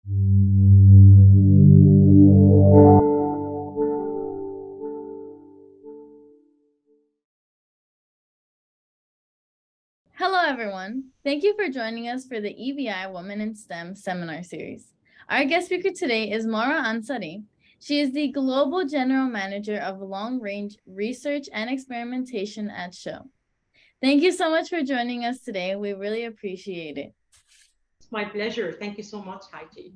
Hello, everyone. Thank you for joining us for the EBI Women in STEM seminar series. Our guest speaker today is Marwa Al-Ansary. She is the Global General Manager of Long-Range Research and Experimentation at Shell. Thank you so much for joining us today. We really appreciate it. It's my pleasure. Thank you so much, Heidi.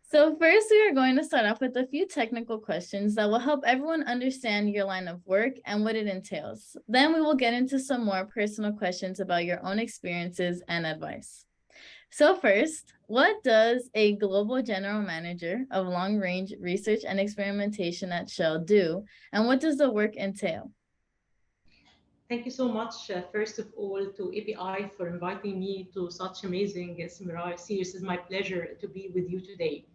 So first, we are going to start off with a few technical questions that will help everyone understand your line of work and what it entails. Then we will get into some more personal questions about your own experiences and advice. So first, what does a Global General Manager of Long-Range Research and Experimentation at Shell do, and what does the work entail? Thank you so much, first of all, to API for inviting me to such amazing seminar series. It's my pleasure to be with you today.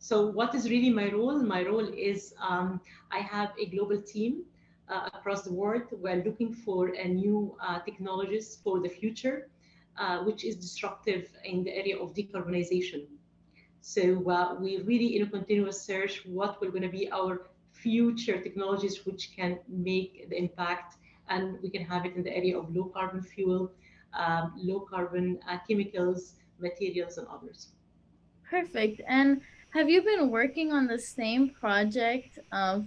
So what is really my role? My role is I have a global team across the world. We're looking for new technologies for the future, which is disruptive in the area of decarbonization. So we're really in a continuous search what will going to be our future technologies which can make the impact, and we can have it in the area of low carbon fuel, low carbon chemicals, materials, and others. Perfect. And have you been working on the same project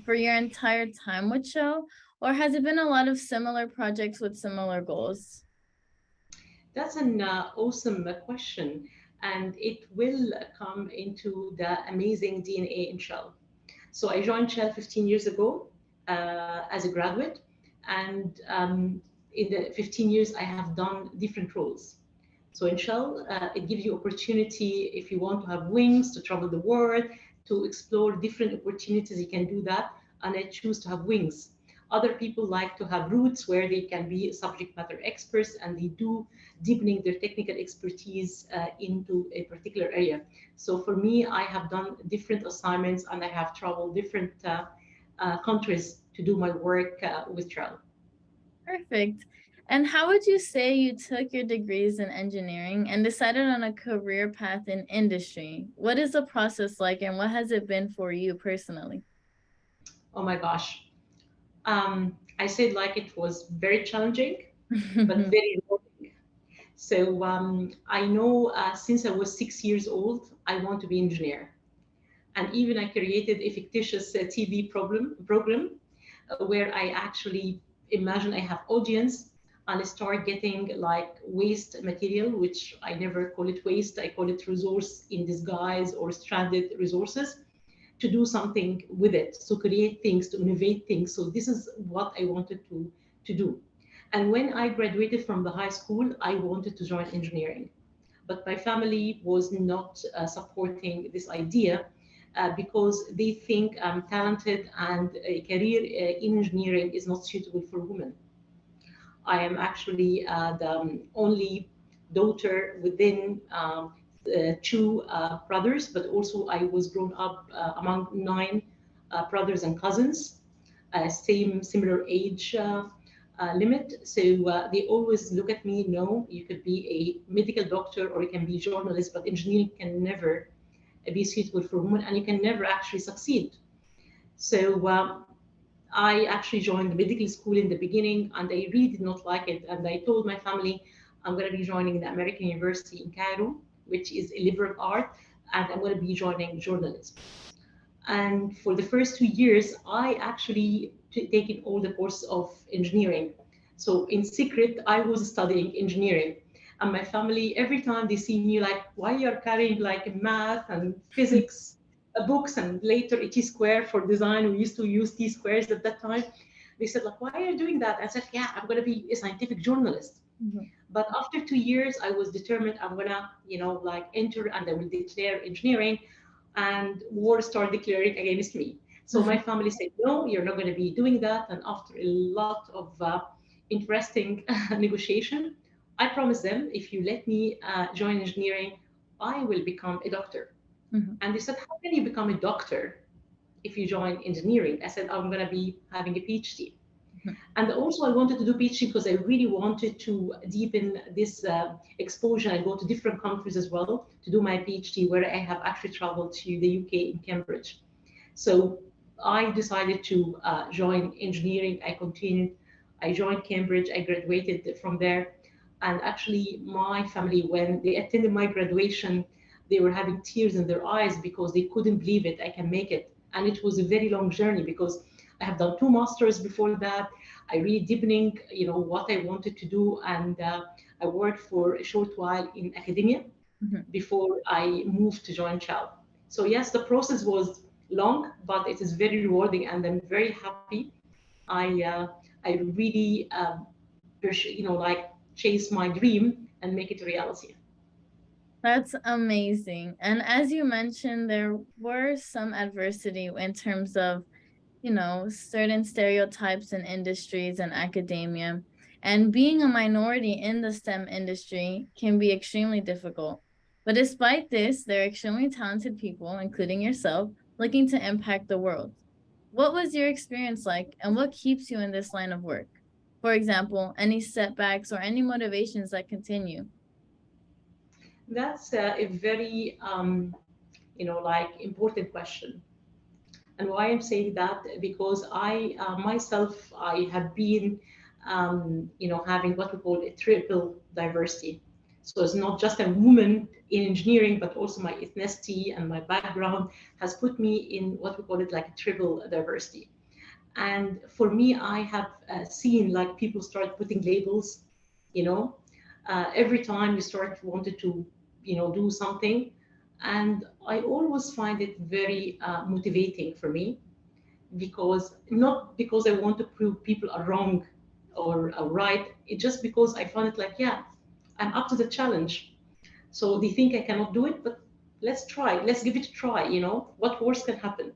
for your entire time with Shell, or has it been a lot of similar projects with similar goals? That's an awesome question, and it will come into the amazing DNA in Shell. So I joined Shell 15 years ago as a graduate, and in the 15 years I have done different roles. So in Shell, it gives you opportunity if you want to have wings to travel the world, to explore different opportunities. You can do that, and I choose to have wings. Other people like to have roots where they can be subject matter experts and they do deepening their technical expertise into a particular area. So for me, I have done different assignments and I have traveled different countries to do my work with Shell. Perfect. And how would you say you took your degrees in engineering and decided on a career path in industry? What is the process like and what has it been for you personally? Oh my gosh. I said like it was very challenging, but very rewarding. So I know since I was 6 years old, I want to be engineer. And even I created a fictitious TV program where I actually imagine I have audience and I start getting like waste material, which I never call it waste, I call it resource in disguise or stranded resources, to do something with it, to create things, to innovate things. So this is what I wanted to do. And when I graduated from the high school, I wanted to join engineering. But my family was not supporting this idea because they think I'm talented and a career in engineering is not suitable for women. I am actually the only daughter within two brothers, but also I was grown up among nine brothers and cousins, same similar age limit. So they always look at me, no, you could be a medical doctor or you can be a journalist, but engineering can never be suitable for women and you can never actually succeed. So I actually joined the medical school in the beginning and I really did not like it. And I told my family I'm going to be joining the American University in Cairo, which is a liberal art, and I'm going to be joining journalism. And for the first 2 years, I actually taken all the course of engineering. So in secret, I was studying engineering. And my family, every time they see me, like, why you're carrying like math and physics books and later a T square for design. We used to use T squares at that time. They said, like, why are you doing that? I said, yeah, I'm going to be a scientific journalist. Mhm. But after 2 years, I was determined I'm gonna, like enter and I will declare engineering, and war started declaring against me. So my family said, no, you're not going to be doing that. And after a lot of interesting negotiation, I promised them, if you let me join engineering, I will become a doctor. Mhm. And they said, how can you become a doctor if you join engineering? I said, I'm going to be having a PhD. And also, I wanted to do PhD because I really wanted to deepen this exposure. I go to different countries as well to do my PhD, where I have actually traveled to the UK in Cambridge. So I decided to join engineering. I continued. I joined Cambridge. I graduated from there. And actually, my family, when they attended my graduation, they were having tears in their eyes because they couldn't believe it. I can make it. And it was a very long journey because I have done two masters before that. I really deepening, what I wanted to do. And I worked for a short while in academia Mhm. before I moved to join Shell. So yes, the process was long, but it is very rewarding, and I'm very happy. I really like chase my dream and make it a reality. That's amazing. And as you mentioned, there were some adversity in terms of, certain stereotypes in industries and academia. And being a minority in the STEM industry can be extremely difficult. But despite this, there are extremely talented people, including yourself, looking to impact the world. What was your experience like, and what keeps you in this line of work? For example, any setbacks or any motivations that continue? That's a very important question. And why I'm saying that, because I myself, I have been having what we call a triple diversity. So it's not just a woman in engineering, but also my ethnicity and my background has put me in what we call it like a triple diversity. And for me, I have seen like people start putting labels, you know, every time you start wanted to, do something. And I always find it very motivating for me, because not because I want to prove people are wrong or are right. It's just because I find it like, yeah, I'm up to the challenge. So they think I cannot do it, but let's try. Let's give it a try. What worse can happen?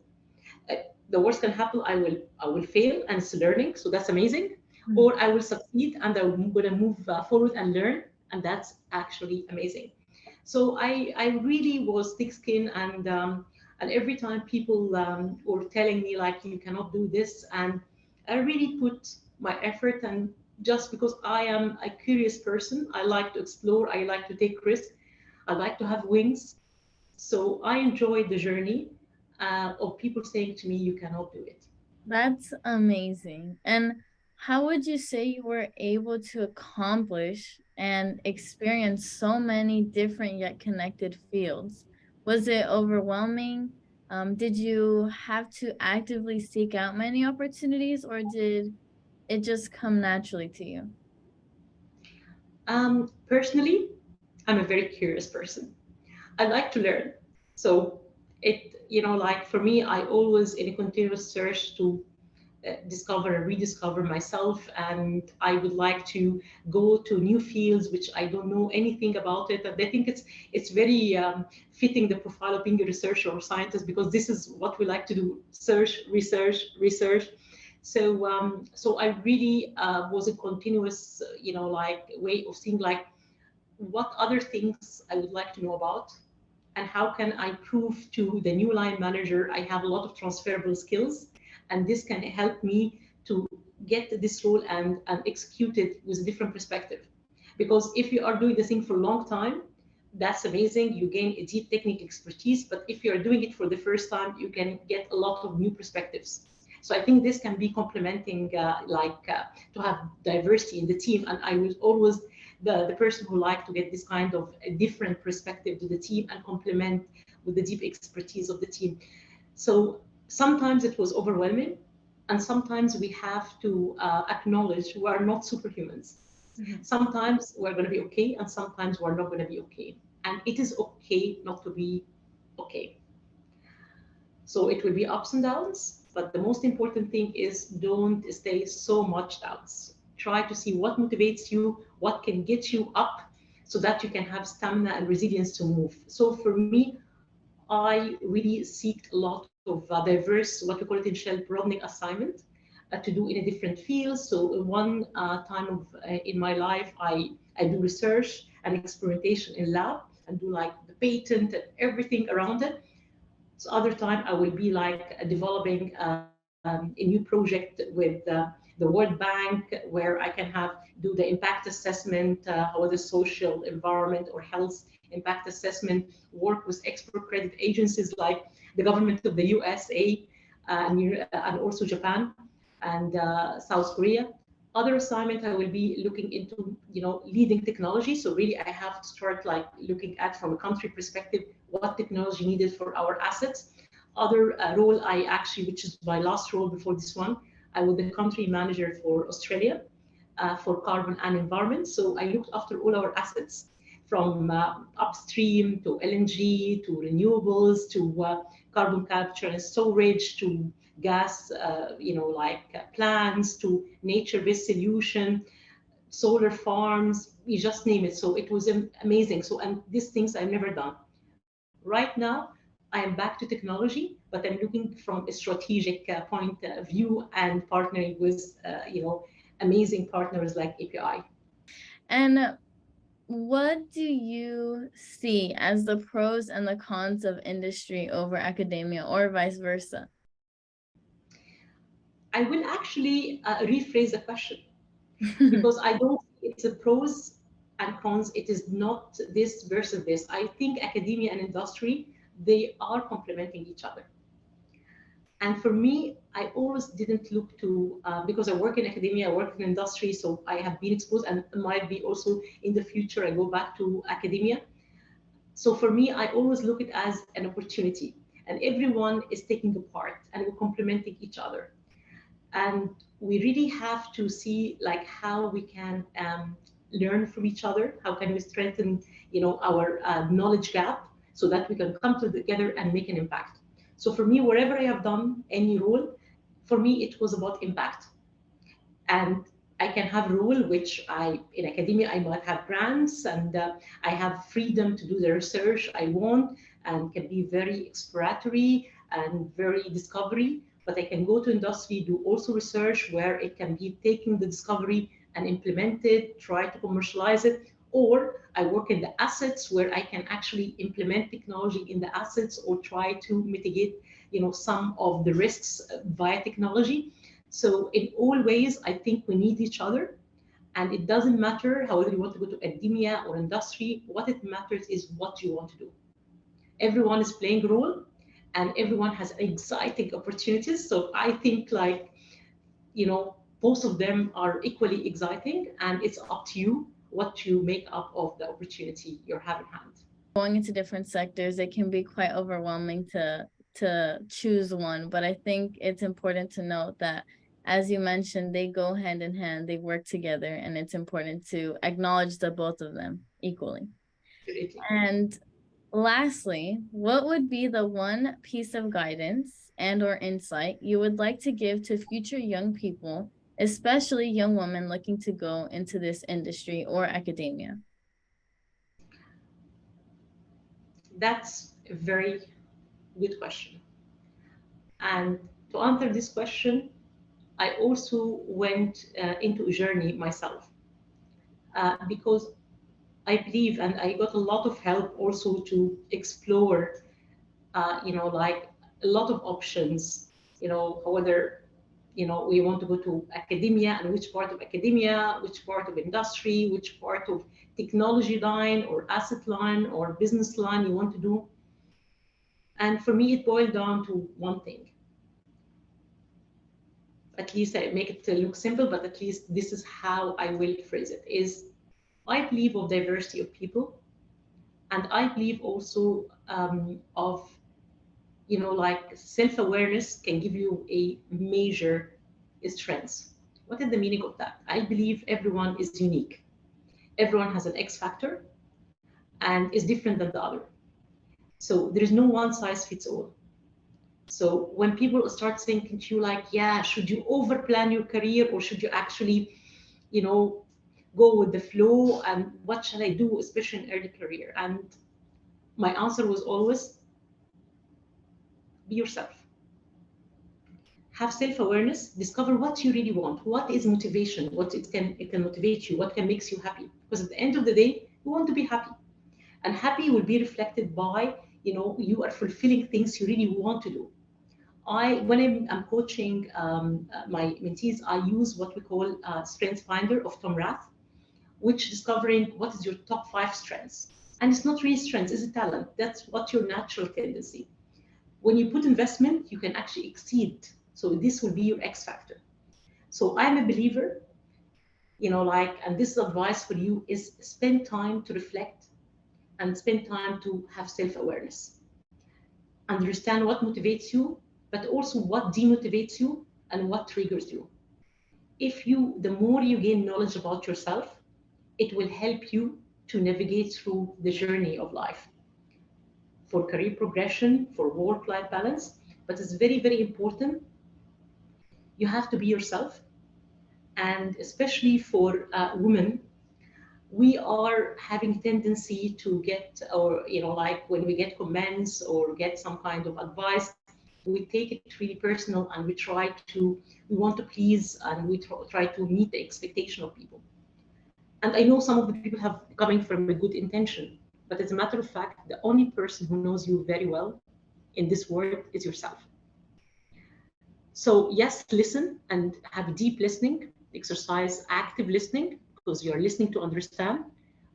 Uh, the worst can happen. I will fail, and it's learning. So that's amazing. Mhm. Or I will succeed, and I'm going to move forward and learn, and that's actually amazing. So I really was thick skin, and every time people were telling me like you cannot do this, and I really put my effort. And just because I am a curious person, I like to explore, I like to take risks, I like to have wings. So I enjoyed the journey of people saying to me, you cannot do it. That's amazing. And how would you say you were able to accomplish and experience so many different yet connected fields? Was it overwhelming? Did you have to actively seek out many opportunities, or did it just come naturally to you? Personally, I'm a very curious person. I like to learn. So like for me, I always in a continuous search to discover and rediscover myself, and I would like to go to new fields which I don't know anything about it. And I think it's very fitting the profile of being a researcher or scientist, because this is what we like to do: search, research, research. So I really was a continuous way of seeing like what other things I would like to know about, and how can I prove to the new line manager I have a lot of transferable skills, and this can help me to get this role and execute it with a different perspective. Because if you are doing the thing for a long time, that's amazing. You gain a deep technical expertise, but if you are doing it for the first time, you can get a lot of new perspectives. So I think this can be complementing, to have diversity in the team. And I was always the person who liked to get this kind of a different perspective to the team and complement with the deep expertise of the team. So sometimes it was overwhelming, and sometimes we have to acknowledge we are not superhumans. Mhm. Sometimes we're going to be okay, and sometimes we're not going to be okay. And it is okay not to be okay. So it will be ups and downs, but the most important thing is don't stay so much downs. Try to see what motivates you, what can get you up, so that you can have stamina and resilience to move. So for me, I really seeked a lot of diverse, what we call it in Shell, broadening assignment to do in a different field. So one time in my life, I do research and experimentation in lab and do like the patent and everything around it. So other time I will be like developing a new project with the World Bank, where I can do the impact assessment, how the social environment or health impact assessment, work with export credit agencies like the government of the USA, and also Japan and South Korea. Other assignment, I will be looking into, leading technology. So really, I have to start like looking at from a country perspective what technology needed for our assets. Other role, which is my last role before this one, I was the country manager for Australia for carbon and environment. So I looked after all our assets from upstream to LNG to renewables to carbon capture and storage to gas, plants to nature-based solution, solar farms, you just name it. So it was amazing. So, and these things I've never done. Right now, I am back to technology, but I'm looking from a strategic point of view and partnering with, amazing partners like API. And what do you see as the pros and the cons of industry over academia, or vice versa? I will actually rephrase the question because I don't think it's a pros and cons. It is not this versus this. I think academia and industry, they are complementing each other. And for me, I always didn't look to, because I work in academia, I work in industry, so I have been exposed and might be also in the future, I go back to academia. So for me, I always look at it as an opportunity, and everyone is taking a part and we're complementing each other. And we really have to see like how we can learn from each other, how can we strengthen, our knowledge gap so that we can come together and make an impact. So for me, wherever I have done any role, for me it was about impact. And I can have role which in academia I might have grants, and I have freedom to do the research I want and can be very exploratory and very discovery. But I can go to industry, do also research where it can be taking the discovery and implement it, try to commercialize it, or I work in the assets where I can actually implement technology in the assets or try to mitigate, some of the risks via technology. So in all ways, I think we need each other. And it doesn't matter however you want to go to academia or industry, what it matters is what you want to do. Everyone is playing a role and everyone has exciting opportunities. So I think like, both of them are equally exciting, and it's up to you what you make up of the opportunity you have in hand. Going into different sectors, it can be quite overwhelming to choose one, but I think it's important to note that, as you mentioned, they go hand in hand, they work together, and it's important to acknowledge the both of them equally. Absolutely. And lastly, what would be the one piece of guidance and or insight you would like to give to future young people, especially young women looking to go into this industry or academia? That's a very good question. And to answer this question, I also went into a journey myself because I believe, and I got a lot of help also to explore, like a lot of options, whether, we want to go to academia and which part of academia, which part of industry, which part of technology line or asset line or business line you want to do. And for me, it boiled down to one thing. At least I make it look simple, but at least this is how I will phrase it, is I believe of diversity of people. And I believe also of, like self-awareness can give you a major strength. What is the meaning of that? I believe everyone is unique. Everyone has an X factor and is different than the other. So there is no one size fits all. So when people start thinking to you like, yeah, should you over plan your career or should you actually, go with the flow, and what shall I do, especially in early career? And my answer was always, be yourself. Have self-awareness, discover what you really want, what is motivation, what it can motivate you, what can makes you happy. Because at the end of the day, you want to be happy. And happy will be reflected by, you are fulfilling things you really want to do. When I'm coaching my mentees, I use what we call Strength Finder of Tom Rath, which discovering what is your top 5 strengths. And it's not really strengths, it's a talent. That's what your natural tendency. When you put investment, you can actually exceed. So this will be your X factor. So I'm a believer, and this advice for you is spend time to reflect and spend time to have self-awareness. Understand what motivates you, but also what demotivates you and what triggers you. The more you gain knowledge about yourself, it will help you to navigate through the journey of life for career progression, for work life balance. But it's very, very important. You have to be yourself. And especially for women, we are having tendency to get, or like when we get comments or get some kind of advice, we take it really personal, and we want to please, and we try to meet the expectation of people. And I know some of the people have coming from a good intention, but as a matter of fact, the only person who knows you very well in this world is yourself. So yes, listen and have deep listening, exercise active listening, because you're listening to understand,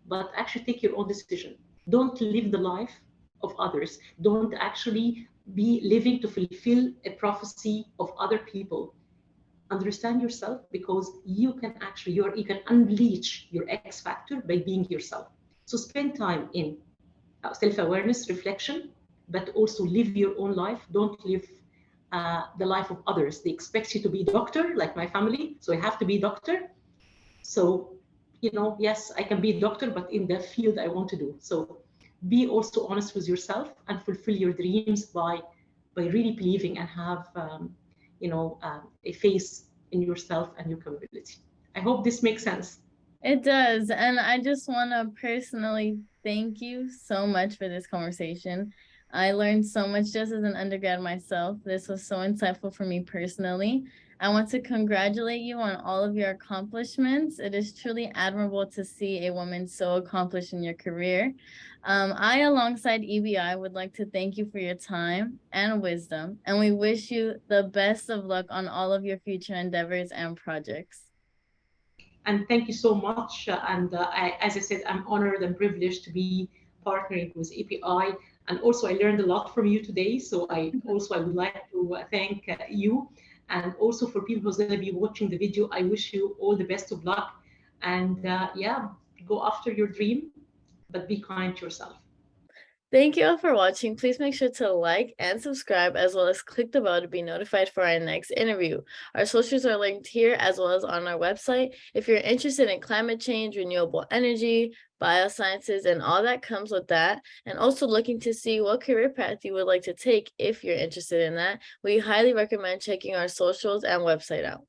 but actually take your own decision. Don't live the life of others. Don't actually be living to fulfill a prophecy of other people. Understand yourself, because you can unleash your X factor by being yourself. So spend time in self-awareness, reflection, but also live your own life. Don't live the life of others. They expect you to be doctor, like my family, so I have to be doctor. So, yes, I can be a doctor, but in the field I want to do. So be also honest with yourself and fulfill your dreams by really believing and have a faith in yourself and your capability. I hope this makes sense. It does. And I just want to personally thank you so much for this conversation. I learned so much just as an undergrad myself. This was so insightful for me personally. I want to congratulate you on all of your accomplishments. It is truly admirable to see a woman so accomplished in your career. I, alongside EBI, would like to thank you for your time and wisdom, and we wish you the best of luck on all of your future endeavors and projects. And thank you so much. As I said, I'm honored and privileged to be partnering with API. And also, I learned a lot from you today. So I would like to thank you. And also for people who's going to be watching the video, I wish you all the best of luck. And yeah, go after your dream, but be kind to yourself. Thank you all for watching. Please make sure to like and subscribe, as well as click the bell to be notified for our next interview. Our socials are linked here as well as on our website. If you're interested in climate change, renewable energy, biosciences, and all that comes with that, and also looking to see what career path you would like to take if you're interested in that, we highly recommend checking our socials and website out.